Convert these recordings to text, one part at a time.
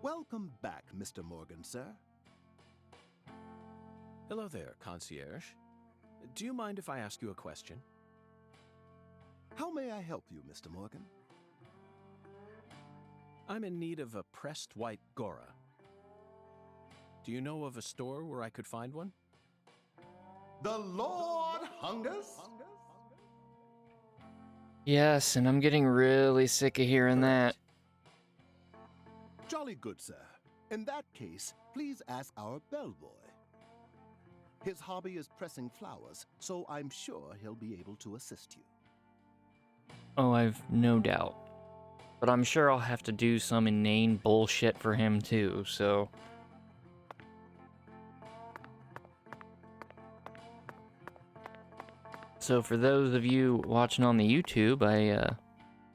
Welcome back, Mr. Morgan, sir. Hello there, concierge. Do you mind if I ask you a question? How may I help you, Mr. Morgan? I'm in need of a pressed white Gora. Do you know of a store where I could find one? The Lord hungers? Yes, and I'm getting really sick of hearing that. Jolly good, sir. In that case, please ask our bellboy. His hobby is pressing flowers, so I'm sure he'll be able to assist you. Oh, I've no doubt. But I'm sure I'll have to do some inane bullshit for him too, so... So for those of you watching on the YouTube, I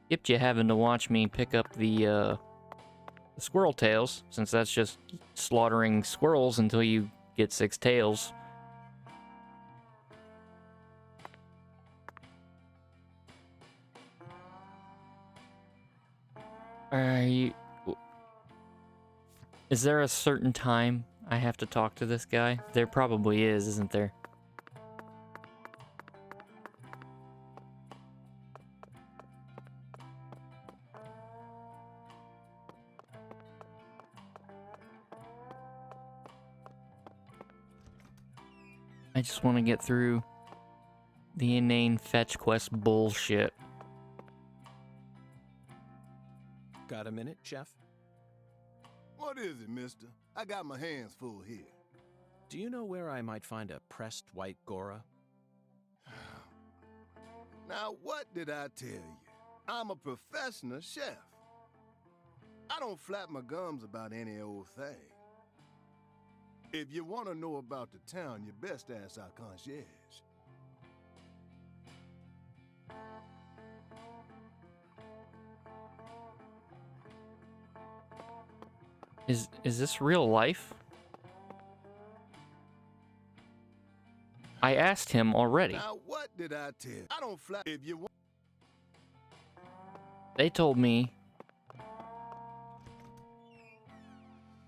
skipped you having to watch me pick up the squirrel tails, since that's just slaughtering squirrels until you get 6 tails. Is there a certain time I have to talk to this guy? There probably is, isn't there? I just want to get through the inane fetch quest bullshit. Got a minute, Chef? What is it, mister? I got my hands full here. Do you know where I might find a pressed white Gora? Now, what did I tell you? I'm a professional chef. I don't flap my gums about any old thing. If you want to know about the town, you best ask our concierge. Is this real life? I asked him already. Now, what did I tell you? I don't flap. If you want. They told me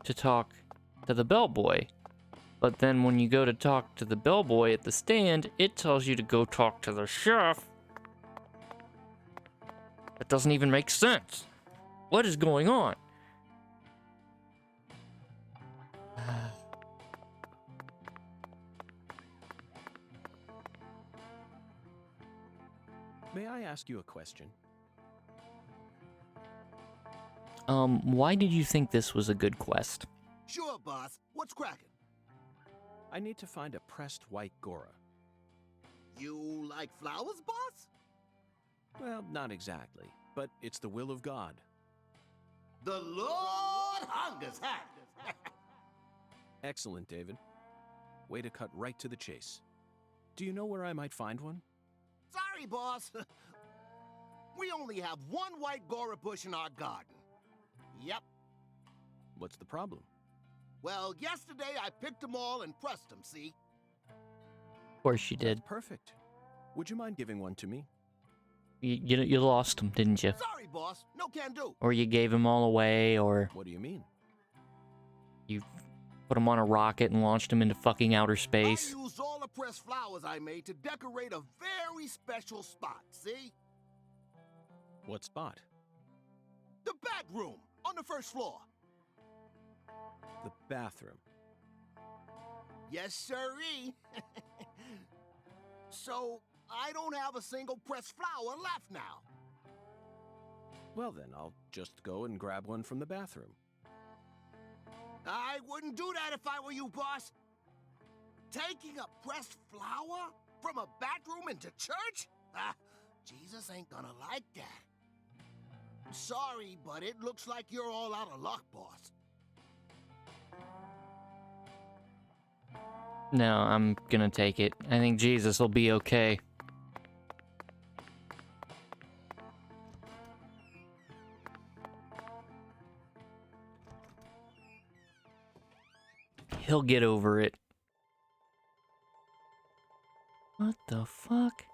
to talk to the bellboy. But then when you go to talk to the bellboy at the stand, it tells you to go talk to the chef. That doesn't even make sense. What is going on? May I ask you a question? Why did you think this was a good quest? Sure, boss. What's cracking? I need to find a pressed white Gora. You like flowers, boss? Well, not exactly, but it's the will of God. The Lord hungers, huh? Excellent, David. Way to cut right to the chase. Do you know where I might find one? Sorry, boss. We only have one white Gora bush in our garden. Yep. What's the problem? Well, yesterday I picked them all and pressed them, see? Of course you did. That's perfect. Would you mind giving one to me? You lost them, didn't you? Sorry, boss. No can do. Or you gave them all away, or What do you mean? you put them on a rocket and launched them into fucking outer space. I used all the pressed flowers I made to decorate a very special spot, see? What spot? The bedroom on the first floor. The bathroom. Yes, sirree. So, I don't have a single pressed flower left now. Well then, I'll just go and grab one from the bathroom. I wouldn't do that if I were you, boss. Taking a pressed flower from a bathroom into church? Jesus ain't gonna like that. Sorry, but it looks like you're all out of luck, boss. No, I'm gonna take it. I think Jesus will be okay. He'll get over it. What the fuck?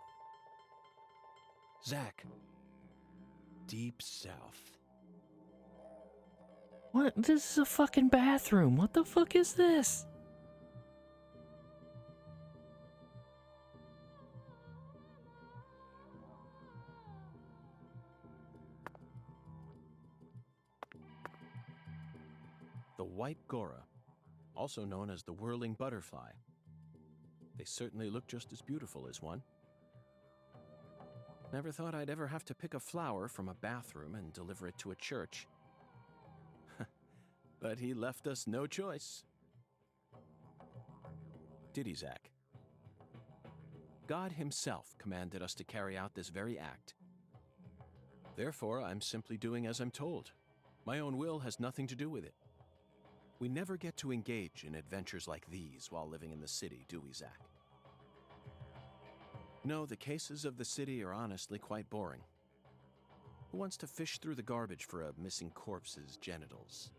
Zach. Deep South. What? This is a fucking bathroom. What the fuck is this? The white Gora, also known as the whirling butterfly. They certainly look just as beautiful as one. Never thought I'd ever have to pick a flower from a bathroom and deliver it to a church. But he left us no choice. Did he, Zach? God himself commanded us to carry out this very act. Therefore, I'm simply doing as I'm told. My own will has nothing to do with it. We never get to engage in adventures like these while living in the city, do we, Zach? No, the cases of the city are honestly quite boring. Who wants to fish through the garbage for a missing corpse's genitals?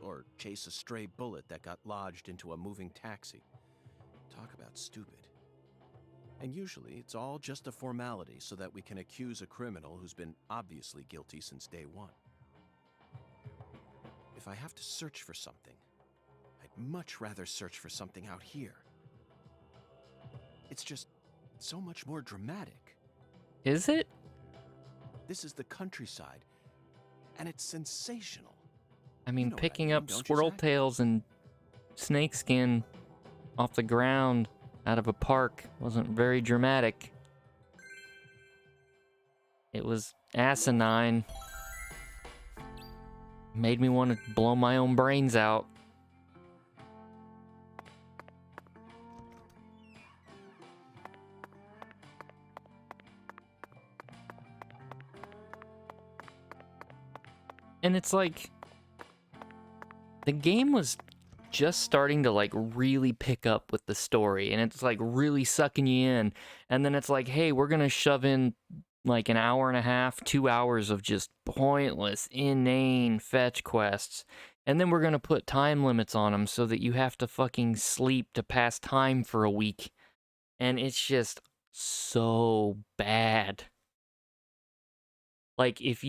Or chase a stray bullet that got lodged into a moving taxi? Talk about stupid. And usually, it's all just a formality so that we can accuse a criminal who's been obviously guilty since day one. If I have to search for something, I'd much rather search for something out here. It's just so much more dramatic. Is it? This is the countryside, and it's sensational. I mean, You know what I picking mean, up don't you, squirrel Zach? tails and snake skin off the ground out of a park wasn't very dramatic. It was asinine. Made me want to blow my own brains out. And it's like, the game was just starting to like really pick up with the story, and it's like really sucking you in. And then it's like, hey, we're gonna shove in like an hour and a half, 2 hours of just pointless, inane fetch quests. And then we're gonna put time limits on them so that you have to fucking sleep to pass time for a week. And it's just so bad. Like, if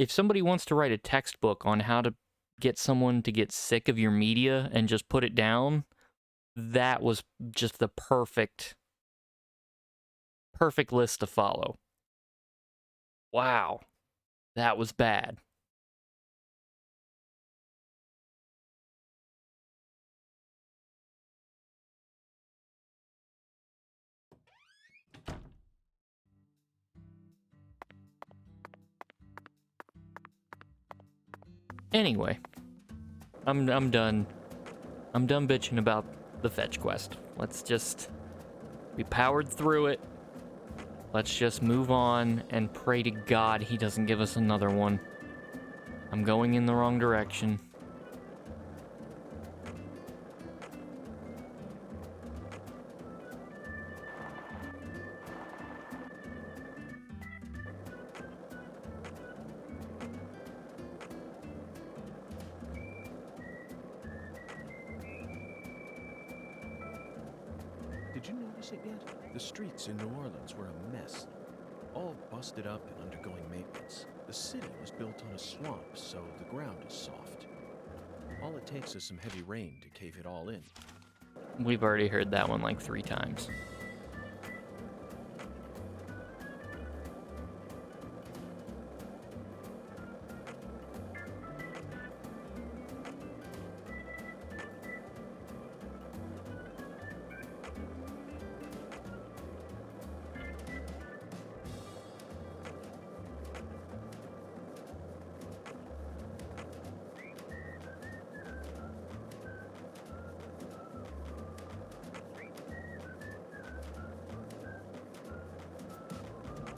somebody wants to write a textbook on how to get someone to get sick of your media and just put it down, that was just the perfect list to follow. Wow. That was bad. Anyway, I'm done. I'm done bitching about the fetch quest. We powered through it. Let's just move on and pray to God he doesn't give us another one. I'm going in the wrong direction. Did you notice it yet? The streets in New Orleans were a mess. All busted up and undergoing maintenance. The city was built on a swamp, so the ground is soft. All it takes is some heavy rain to cave it all in. We've already heard that one like 3 times.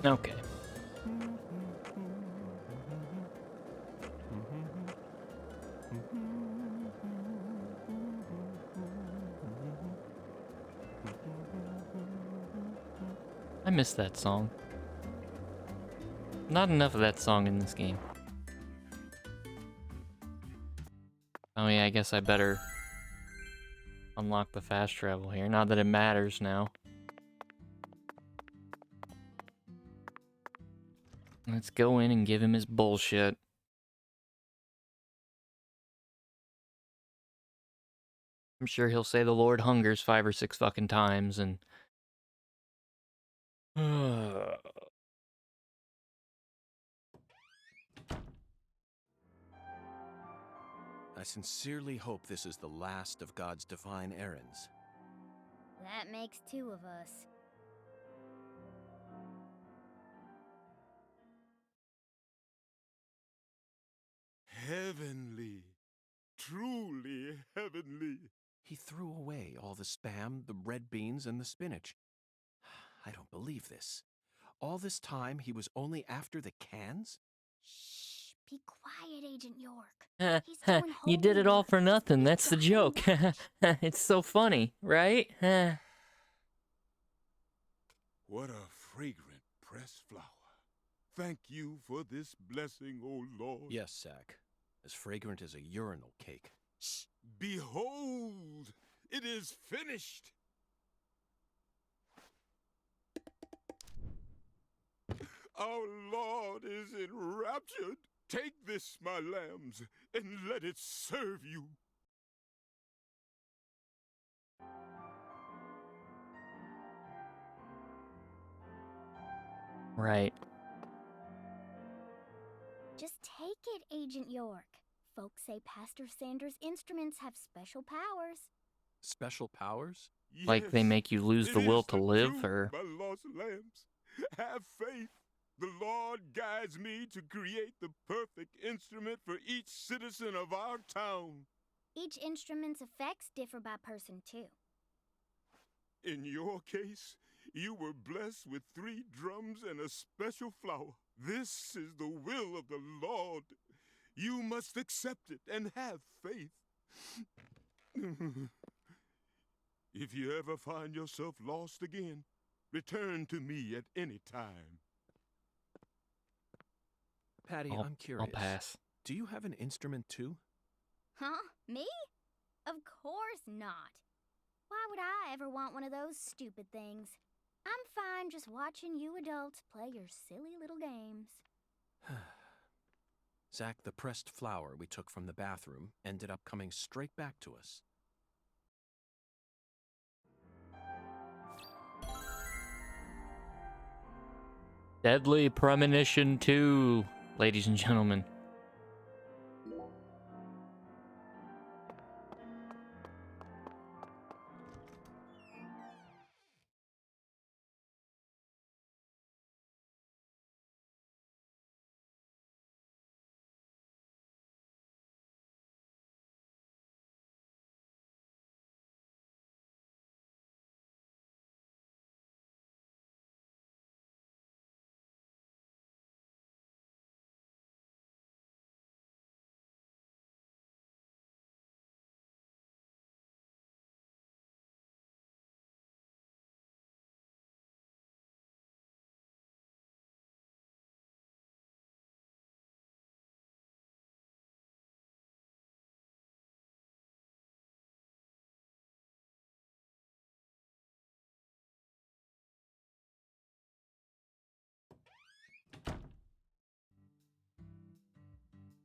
Okay. I miss that song. Not enough of that song in this game. Oh yeah, I guess I better unlock the fast travel here. Not that it matters now. Let's go in and give him his bullshit. I'm sure he'll say the Lord hungers 5 or 6 fucking times and... I sincerely hope this is the last of God's divine errands. That makes 2 of us. Heavenly. Truly heavenly. He threw away all the spam, the red beans, and the spinach. I don't believe this. All this time, he was only after the cans? Shh, be quiet, Agent York. He's doing You did it all homework. for Just nothing, be that's the joke. quiet. It's so funny, right? What a fragrant pressed flower. Thank you for this blessing, O Lord. Yes, Zach. As fragrant as a urinal cake. Shh. Behold, it is finished. Our Lord is enraptured. Take this, my lambs, and let it serve you. Right. Just take it, Agent York. Folks say Pastor Sanders' instruments have special powers. Special powers? Like they Yes, make you lose it the will is to the live, truth, or... my lost lambs. Have faith. The Lord guides me to create the perfect instrument for each citizen of our town. Each instrument's effects differ by person, too. In your case, you were blessed with 3 drums and a special flower. This is the will of the Lord. You must accept it and have faith. If you ever find yourself lost again, return to me at any time. Patty, I'm curious. I'll pass. Do you have an instrument too? Huh? Me? Of course not. Why would I ever want one of those stupid things? I'm fine just watching you adults play your silly little games. Zach, the pressed flower we took from the bathroom ended up coming straight back to us. Deadly Premonition 2, ladies and gentlemen.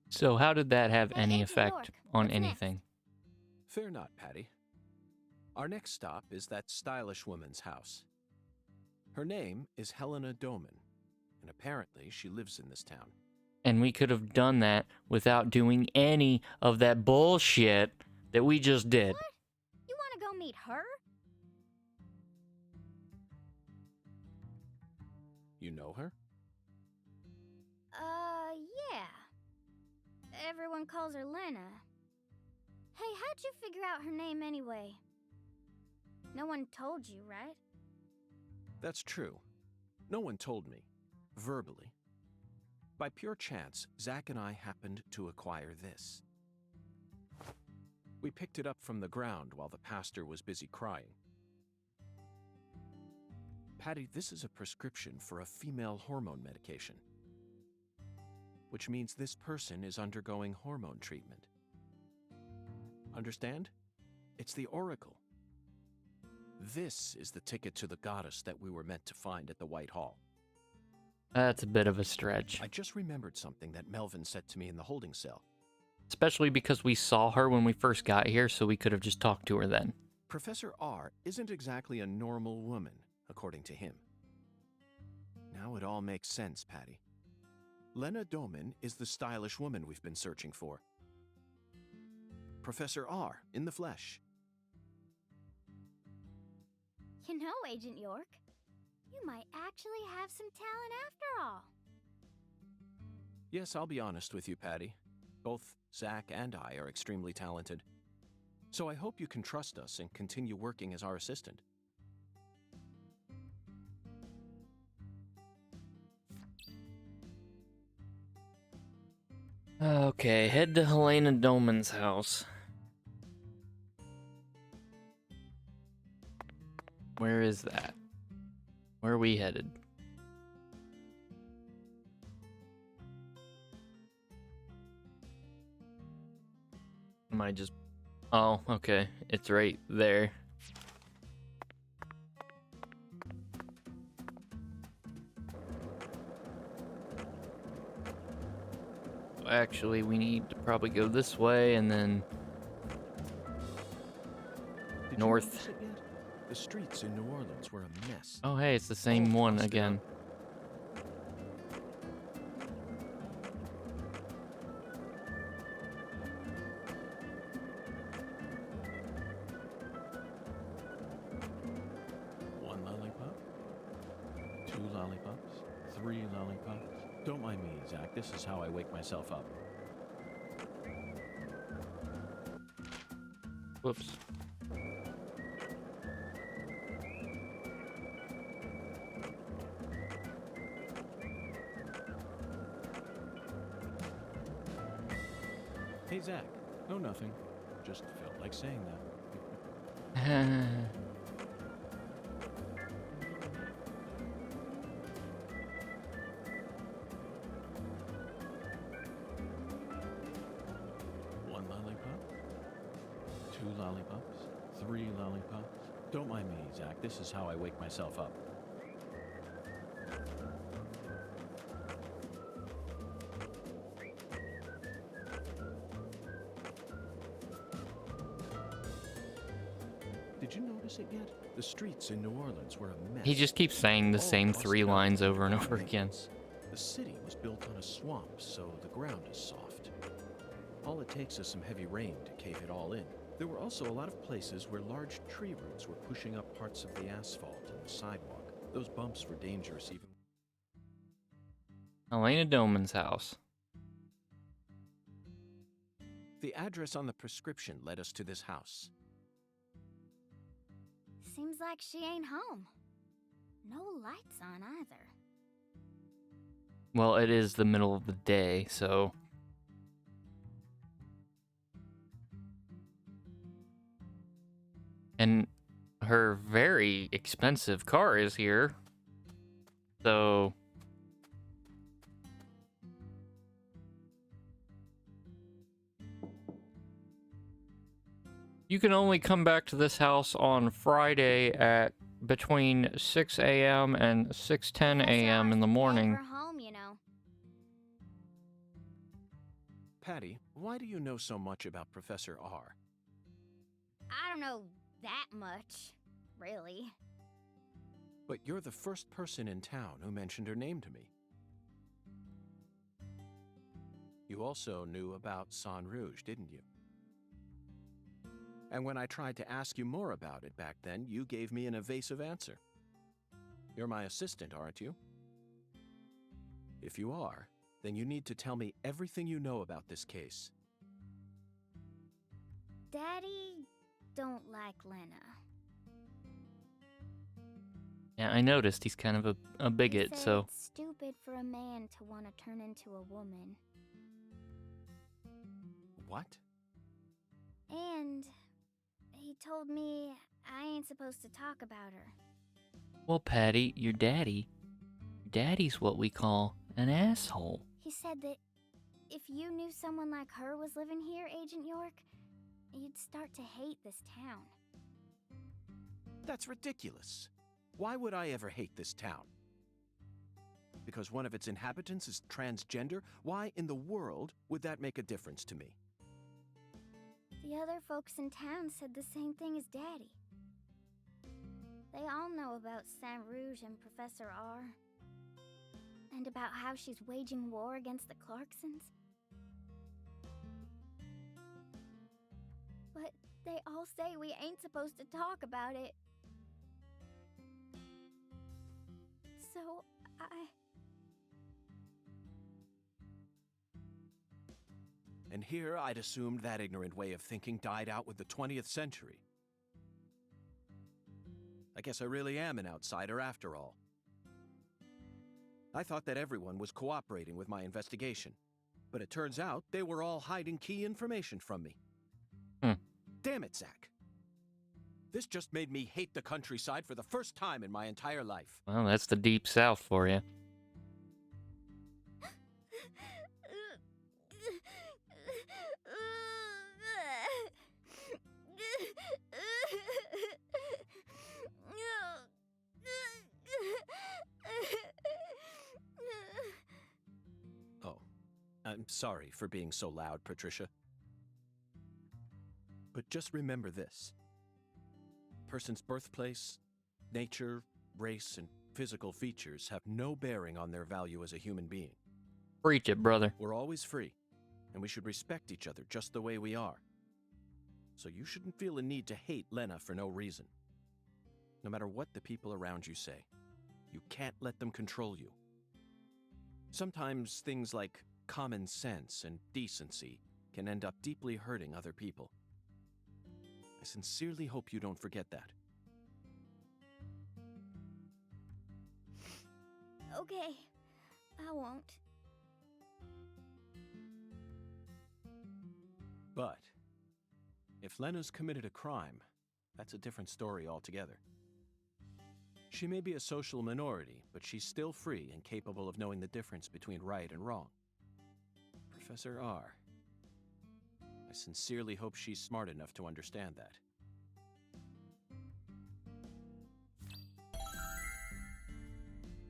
So how did that have Hey, any Agent effect York, on what's next? anything? Fear not, Patty. Our next stop is that stylish woman's house. Her name is Helena Doman, and apparently she lives in this town. And we could have done that without doing any of that bullshit that we just did. What? You want to go meet her? You know her? Yeah. Everyone calls her Lena. Hey, how'd you figure out her name anyway? No one told you, right? That's true. No one told me, verbally. By pure chance, Zach and I happened to acquire this. We picked it up from the ground while the pastor was busy crying. Patty, this is a prescription for a female hormone medication, which means this person is undergoing hormone treatment. Understand? It's the Oracle. This is the ticket to the goddess that we were meant to find at the White Hall. That's a bit of a stretch. I just remembered something that Melvin said to me in the holding cell. Especially because we saw her when we first got here, so we could have just talked to her then. Professor R isn't exactly a normal woman, according to him. Now it all makes sense, Patty. Lena Doman is the stylish woman we've been searching for. Professor R in the flesh. You know, Agent York, you might actually have some talent after all. Yes, I'll be honest with you, Patty. Both Zach and I are extremely talented. So I hope you can trust us and continue working as our assistant. Okay, head to Helena Doman's house. Where is that? Where are we headed? Am I just... Oh, okay. It's right there. Actually, we need to probably go this way and then Did north. You notice it yet? The streets in New Orleans were a mess. Oh, hey, it's the same All one busted again. up. One lollipop, 2 lollipops, 3 lollipops. Don't mind me, Zach. This is how I wake myself up. Whoops. Hey, Zach. No, nothing. Just felt like saying that. One lollipop, 2 lollipops, 3 lollipops. Don't mind me, Zach. This is how I wake myself up. Did you notice it yet? The streets in New Orleans were a mess. He just keeps saying the All same busted 3 up lines and over and without over again. maintenance. The city was built on a swamp, so the ground is soft. All it takes is some heavy rain to cave it all in. There were also a lot of places where large tree roots were pushing up parts of the asphalt and the sidewalk. Those bumps were dangerous even. Helena Doman's house. The address on the prescription led us to this house. Seems like she ain't home. No lights on either. Well, it is the middle of the day, so... And her very expensive car is here. So... You can only come back to this house on Friday at between 6 a.m. and 6:10 a.m. in the morning. Never home, you know. Patty, why do you know so much about Professor R? I don't know that much, really. But you're the first person in town who mentioned her name to me. You also knew about San Rouge, didn't you? And when I tried to ask you more about it back then, you gave me an evasive answer. You're my assistant, aren't you? If you are, then you need to tell me everything you know about this case. Daddy don't like Lena. Yeah, I noticed he's kind of a He bigot, said so... it's stupid for a man to want to turn into a woman. What? And he told me I ain't supposed to talk about her. Well, Patty, your daddy's what we call an asshole. He said that if you knew someone like her was living here, Agent York, you'd start to hate this town. That's ridiculous. Why would I ever hate this town? Because one of its inhabitants is transgender? Why in the world would that make a difference to me? The other folks in town said the same thing as Daddy. They all know about Saint Rouge and Professor R. And about how she's waging war against the Clarksons. But they all say we ain't supposed to talk about it. So, And here I'd assumed that ignorant way of thinking died out with the 20th century. I guess I really am an outsider after all. I thought that everyone was cooperating with my investigation, but it turns out they were all hiding key information from me. Damn it, Zach. This just made me hate the countryside for the first time in my entire life. Well, that's the deep south for you. Oh, I'm sorry for being so loud, Patricia. But just remember this. A person's birthplace, nature, race, and physical features have no bearing on their value as a human being. Preach it, brother. We're always free, and we should respect each other just the way we are. So you shouldn't feel a need to hate Lena for no reason. No matter what the people around you say, you can't let them control you. Sometimes things like common sense and decency can end up deeply hurting other people. I sincerely hope you don't forget that. Okay, I won't. But if Lena's committed a crime, that's a different story altogether. She may be a social minority, but she's still free and capable of knowing the difference between right and wrong. Professor R. I sincerely hope she's smart enough to understand that.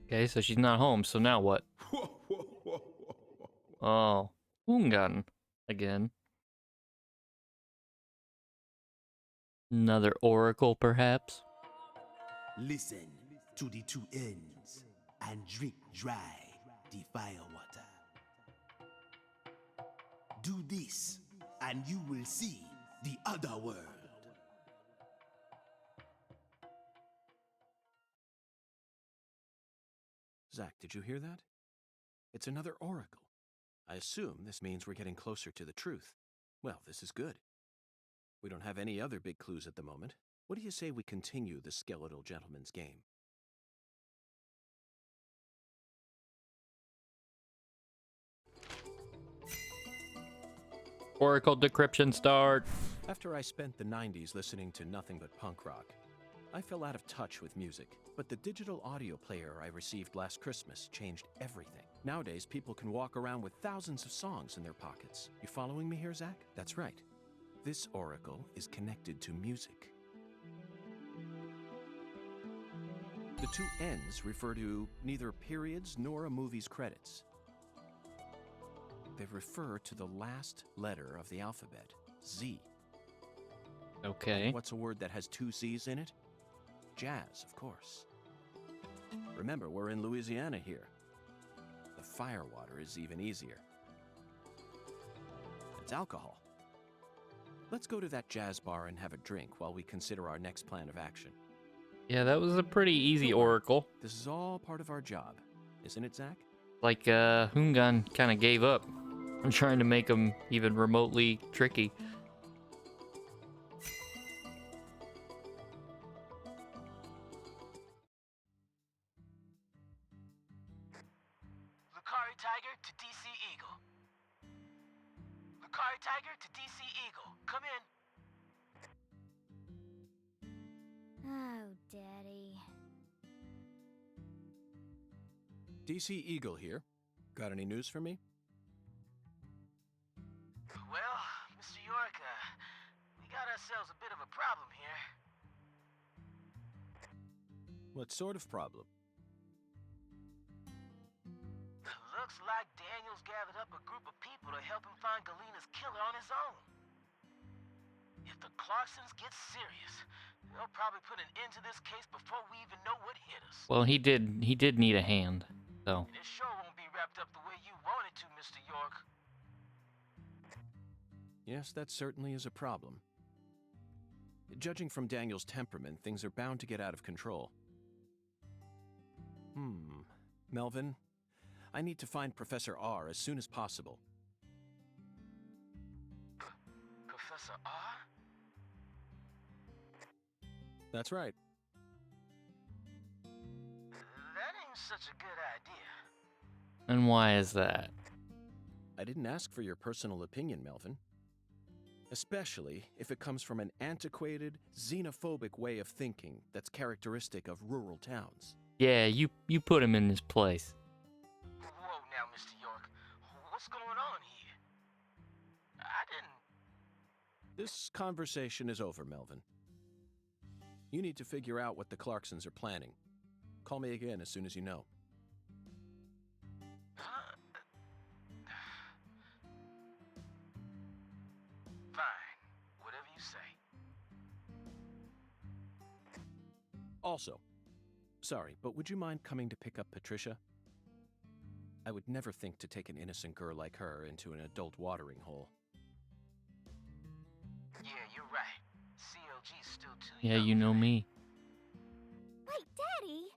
Okay, so she's not home, so now what? Oh, Hungan again. Another oracle, perhaps? Listen to the two ends and drink dry the fire water. Do this and you will see the other world. Zach, did you hear that? It's another oracle. I assume this means we're getting closer to the truth. Well, this is good. We don't have any other big clues at the moment. What do you say we continue the skeletal gentleman's game? Oracle decryption start. After I spent the 90s listening to nothing but punk rock, I fell out of touch with music. But the digital audio player I received last Christmas changed everything. Nowadays, people can walk around with thousands of songs in their pockets. You following me here, Zach? That's right. This oracle is connected to music. The two ends refer to neither periods nor a movie's credits. They refer to the last letter of the alphabet, Z. Okay. What's a word that has two Z's in it? Jazz, of course. Remember, we're in Louisiana here. The firewater is even easier. It's alcohol. Let's go to that jazz bar and have a drink while we consider our next plan of action. Yeah, that was a pretty easy oracle. This is all part of our job, isn't it, Zach? Like, Hungan kind of gave up. I'm trying to make him even remotely tricky. Lucari Tiger to DC Eagle. Lucari Tiger to DC Eagle. Come in. Oh, Daddy. DC Eagle here. Got any news for me? Well, Mr. York, we got ourselves a bit of a problem here. What sort of problem? Looks like Daniel's gathered up a group of people to help him find Galena's killer on his own. If the Clarksons get serious, they'll probably put an end to this case before we even know what hit us. Well, he did need a hand, so. And it sure won't be wrapped up the way you want it to, Mr. York. Yes, that certainly is a problem. Judging from Daniel's temperament, things are bound to get out of control. Melvin, I need to find Professor R as soon as possible. Professor R? That's right. That ain't such a good idea. And why is that? I didn't ask for your personal opinion, Melvin. Especially if it comes from an antiquated, xenophobic way of thinking that's characteristic of rural towns. Yeah, you put him in his place. Whoa now, Mr. York. What's going on here? I didn't... This conversation is over, Melvin. You need to figure out what the Clarksons are planning. Call me again as soon as you know. Fine. Whatever you say. Also, sorry, but would you mind coming to pick up Patricia? I would never think to take an innocent girl like her into an adult watering hole. Yeah, you're right. CLG's still too Yeah, young you for know that. me. Wait, Daddy!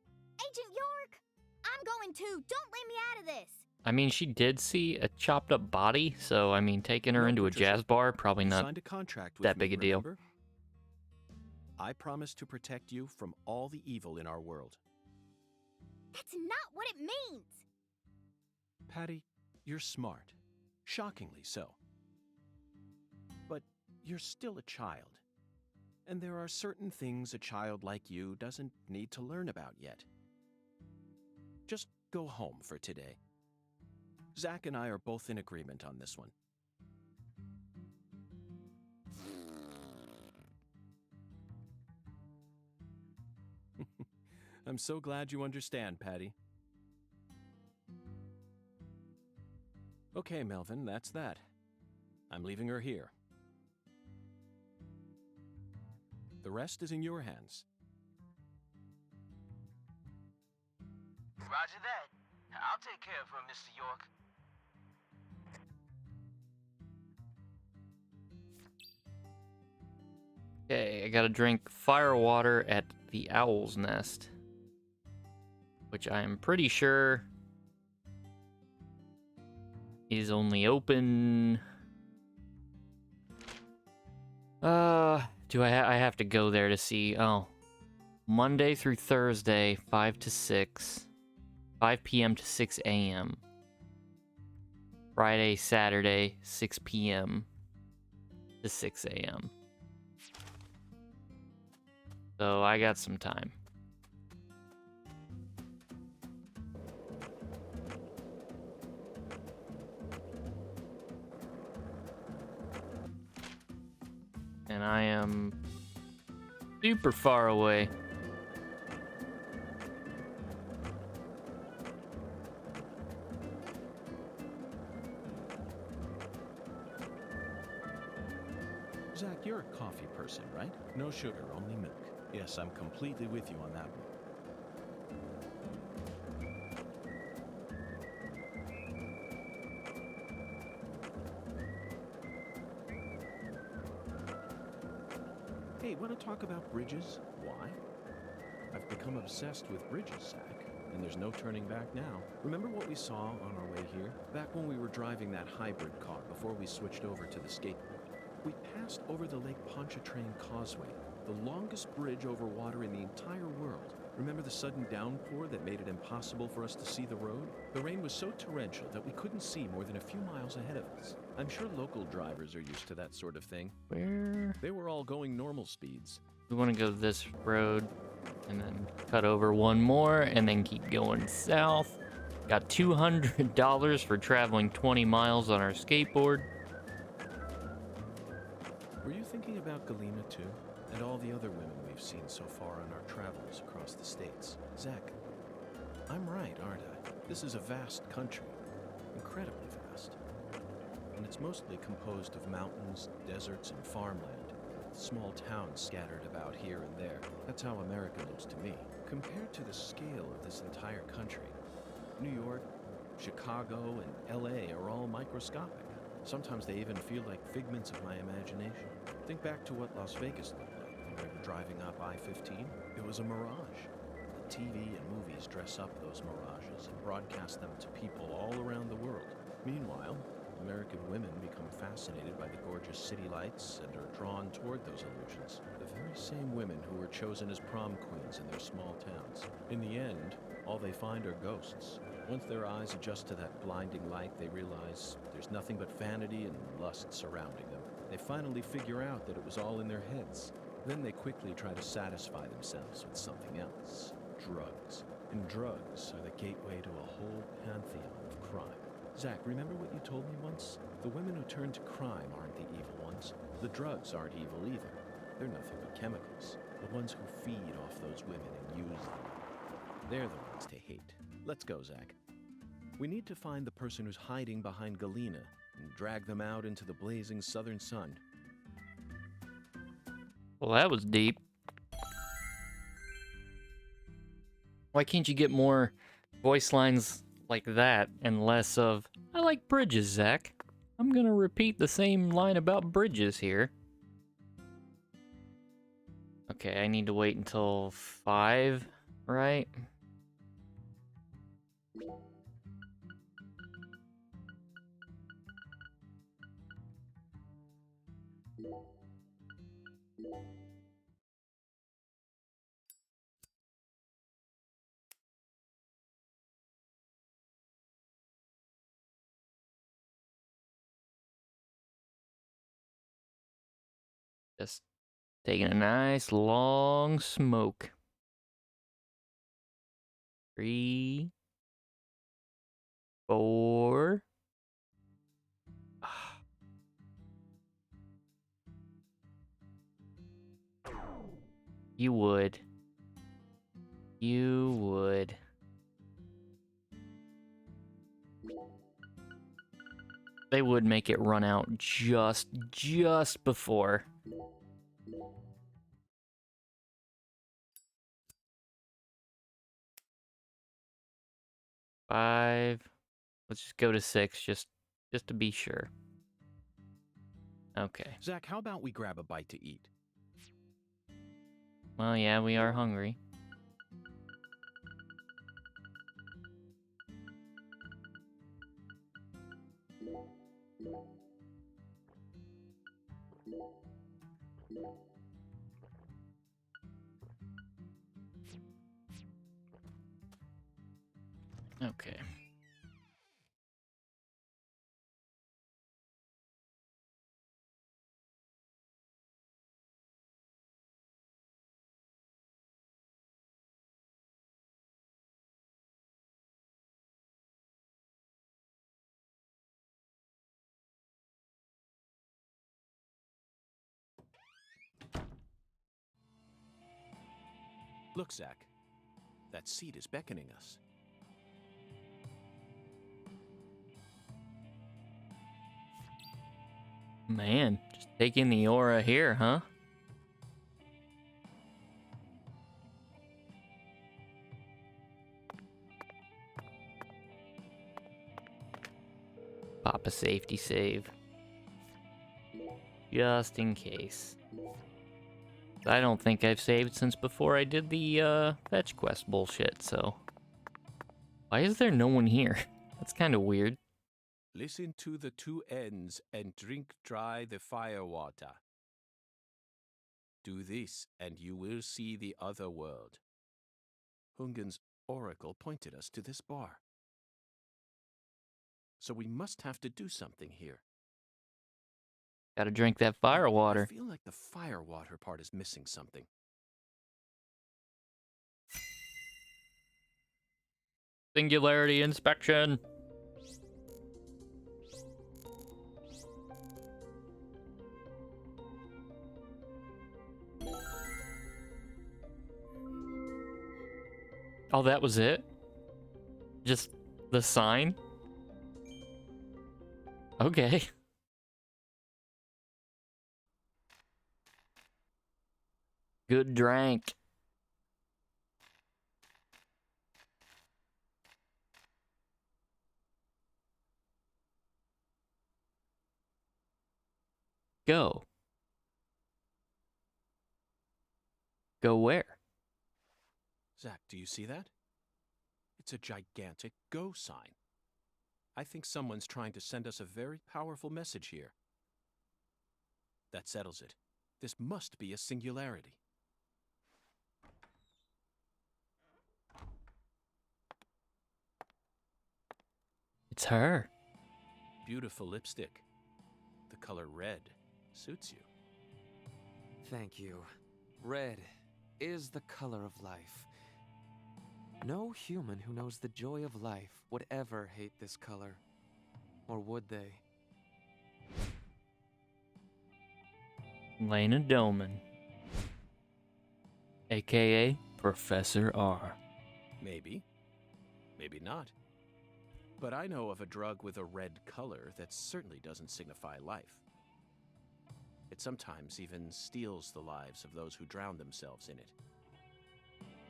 Agent York! I'm going too. Don't leave me out of this. I mean, she did see a chopped up body, so I mean, taking her No, into a Patricia. jazz bar, probably You not signed a contract with that me, big a deal. remember? I promise to protect you from all the evil in our world. That's not what it means. Patty, you're smart. Shockingly so. But you're still a child. And there are certain things a child like you doesn't need to learn about yet. Just go home for today. Zach and I are both in agreement on this one. I'm so glad you understand, Patty. Okay, Melvin, that's that. I'm leaving her here. The rest is in your hands. Roger that. I'll take care of her, Mr. York. Okay, I gotta drink fire water at the Owl's Nest, which I am pretty sure is only open. Do I have to go there to see? Oh, Monday through Thursday, 5 to 6, 5 p.m. to 6 a.m. Friday, Saturday, 6 p.m. to 6 a.m. So I got some time. And I am super far away. Zach, you're a coffee person, right? No sugar, only milk. Yes, I'm completely with you on that one. Hey, want to talk about bridges? Why? I've become obsessed with bridges, Zach, and there's no turning back now. Remember what we saw on our way here? Back when we were driving that hybrid car before we switched over to the skateboard. We passed over the Lake Pontchartrain Causeway, the longest bridge over water in the entire world. Remember the sudden downpour that made it impossible for us to see the road? The rain was so torrential that we couldn't see more than a few miles ahead of us. I'm sure local drivers are used to that sort of thing. Where? They were all going normal speeds. We want to go this road and then cut over one more and then keep going south. Got $200 for traveling 20 miles on our skateboard. Were you thinking about Galena too? And all the other women we've seen so far on our travels across the states? Zach, I'm right, aren't I? This is a vast country. Incredibly vast. And it's mostly composed of mountains, deserts, and farmland. small towns scattered about here and there. That's how America looks to me. Compared to the scale of this entire country, New York, Chicago, and LA are all microscopic. Sometimes they even feel like figments of my imagination. Think back to what Las Vegas looked like when we were driving up I-15. It was a mirage. The TV and movies dress up those mirages and broadcast them to people all around the world. Meanwhile, American women become fascinated by the gorgeous city lights and are drawn toward those illusions. The very same women who were chosen as prom queens in their small towns. In the end, all they find are ghosts. Once their eyes adjust to that blinding light, they realize there's nothing but vanity and lust surrounding them. They finally figure out that it was all in their heads. Then they quickly try to satisfy themselves with something else. Drugs. And drugs are the gateway to a whole pantheon of crime. Zach, remember what you told me once? The women who turn to crime aren't the evil ones. The drugs aren't evil either. They're nothing but chemicals. The ones who feed off those women and use them. They're the ones to hate. Let's go, Zach. We need to find the person who's hiding behind Galena and drag them out into the blazing southern sun. Well, that was deep. Why can't you get more voice lines like that and less of, I like bridges, Zach. I'm gonna repeat the same line about bridges here. Okay, I need to wait until 5, right? Just taking a nice long smoke. 3, 4. You would. You would. They would make it run out just before. Five. Let's just go to 6, just to be sure. Okay. Zach, how about we grab a bite to eat? Well, yeah, we are hungry. Okay. Look, Zach. That seat is beckoning us. Man, just take in the aura here, huh? Pop a safety save. Just in case. I don't think I've saved since before I did the fetch quest bullshit, so... Why is there no one here? That's kind of weird. Listen to the 2 ends and drink dry the fire water. Do this, and you will see the other world. Hungan's oracle pointed us to this bar. So we must have to do something here. Gotta drink that fire water. I feel like the fire water part is missing something. Singularity inspection. Oh, that was it? Just the sign? Okay. Good drink. Go. Go where? Zach, do you see that? It's a gigantic go sign. I think someone's trying to send us a very powerful message here. That settles it. This must be a singularity. It's her. Beautiful lipstick. The color red suits you. Thank you. Red is the color of life. No human who knows the joy of life would ever hate this color. Or would they? Lena Doman. AKA Professor R. Maybe. Maybe not. But I know of a drug with a red color that certainly doesn't signify life. It sometimes even steals the lives of those who drown themselves in it.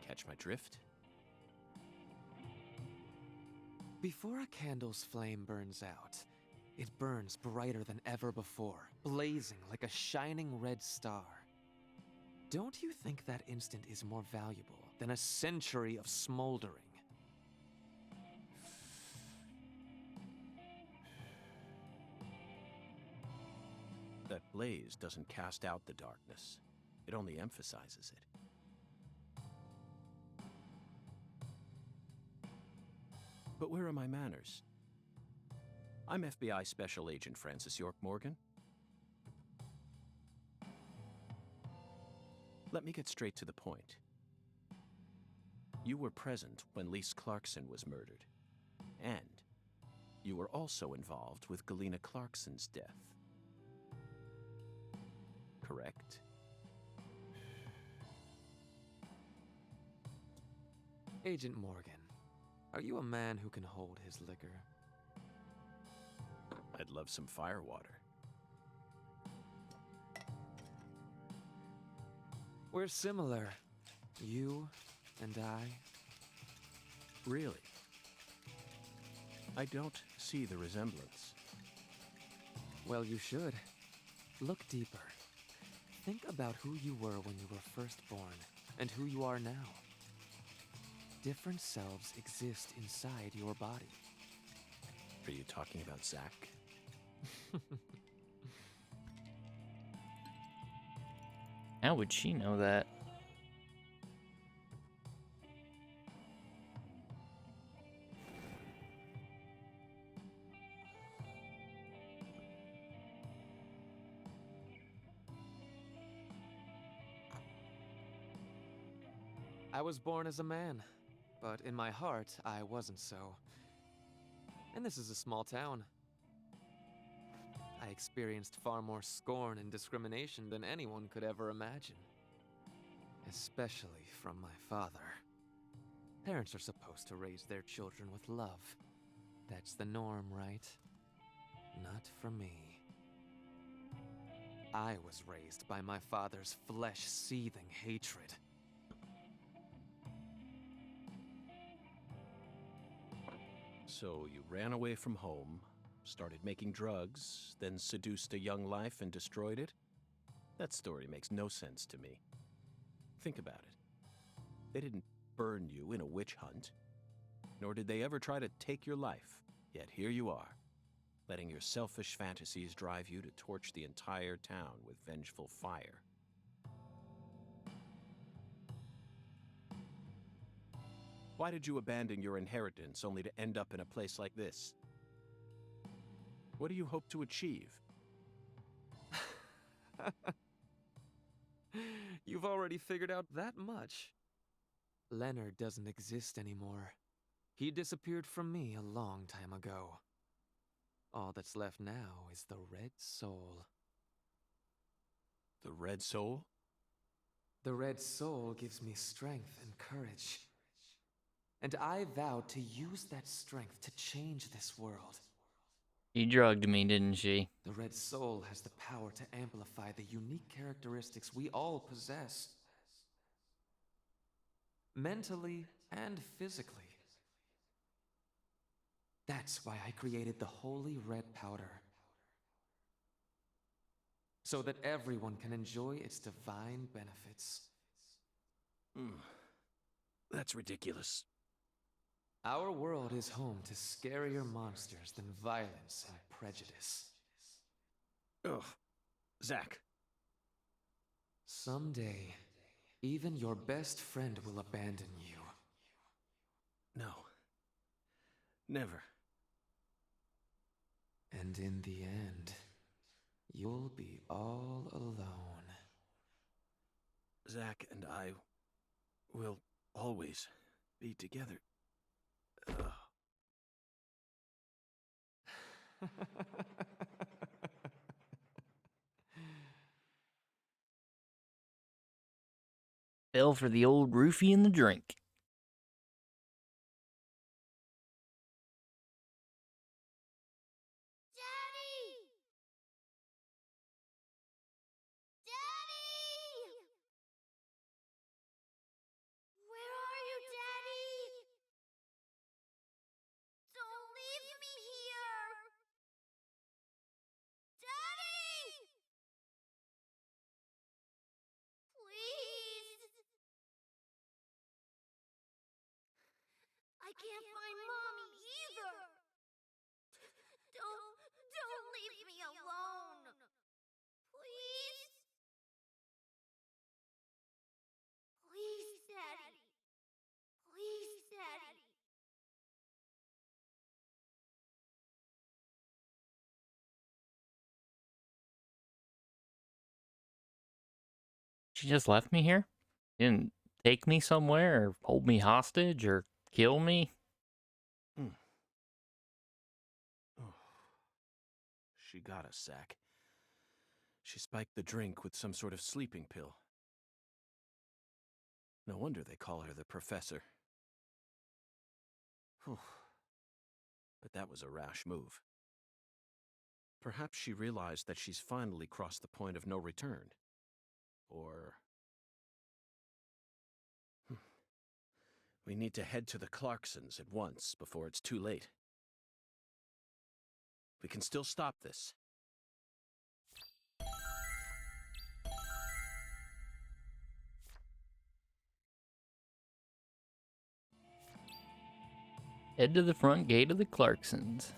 Catch my drift? Before a candle's flame burns out, it burns brighter than ever before, blazing like a shining red star. Don't you think that instant is more valuable than a century of smoldering? That blaze doesn't cast out the darkness. It only emphasizes it. But where are my manners? I'm FBI Special Agent Francis York Morgan. Let me get straight to the point. You were present when Lise Clarkson was murdered. And you were also involved with Galena Clarkson's death. Correct? Agent Morgan, are you a man who can hold his liquor? I'd love some firewater. We're similar. You and I. Really? I don't see the resemblance. Well, you should. Look deeper. Think about who you were when you were first born, and who you are now. Different selves exist inside your body. Are you talking about Zach? How would she know that? I was born as a man, but in my heart, I wasn't so. And this is a small town. I experienced far more scorn and discrimination than anyone could ever imagine. Especially from my father. Parents are supposed to raise their children with love. That's the norm, right? Not for me. I was raised by my father's flesh-seething hatred. So you ran away from home, started making drugs, then seduced a young life and destroyed it? That story makes no sense to me. Think about it. They didn't burn you in a witch hunt, nor did they ever try to take your life. Yet here you are, letting your selfish fantasies drive you to torch the entire town with vengeful fire. Why did you abandon your inheritance only to end up in a place like this? What do you hope to achieve? You've already figured out that much. Leonard doesn't exist anymore. He disappeared from me a long time ago. All that's left now is the Red Soul. The Red Soul? The Red Soul gives me strength and courage. And I vowed to use that strength to change this world. She drugged me, didn't she? The Red Soul has the power to amplify the unique characteristics we all possess. mentally and physically. That's why I created the holy red powder. So that everyone can enjoy its divine benefits. That's ridiculous. Our world is home to scarier monsters than violence and prejudice. Ugh. Zach. Someday, even your best friend will abandon you. No. Never. And in the end, you'll be all alone. Zach and I will always be together. Ugh. Fell for the old roofie and the drink. Daddy! Daddy! Where are you, Daddy? Don't leave me here! Daddy! Please! I can't find Mommy either! Don't leave me alone! Please? Please, Daddy. Please, Daddy. She just left me here? Didn't take me somewhere or hold me hostage or kill me? Oh. She got us, Zach. She spiked the drink with some sort of sleeping pill. No wonder they call her the Professor. Whew. But that was a rash move. Perhaps she realized that she's finally crossed the point of no return. Or... We need to head to the Clarksons at once before it's too late. We can still stop this. Head to the front gate of the Clarksons.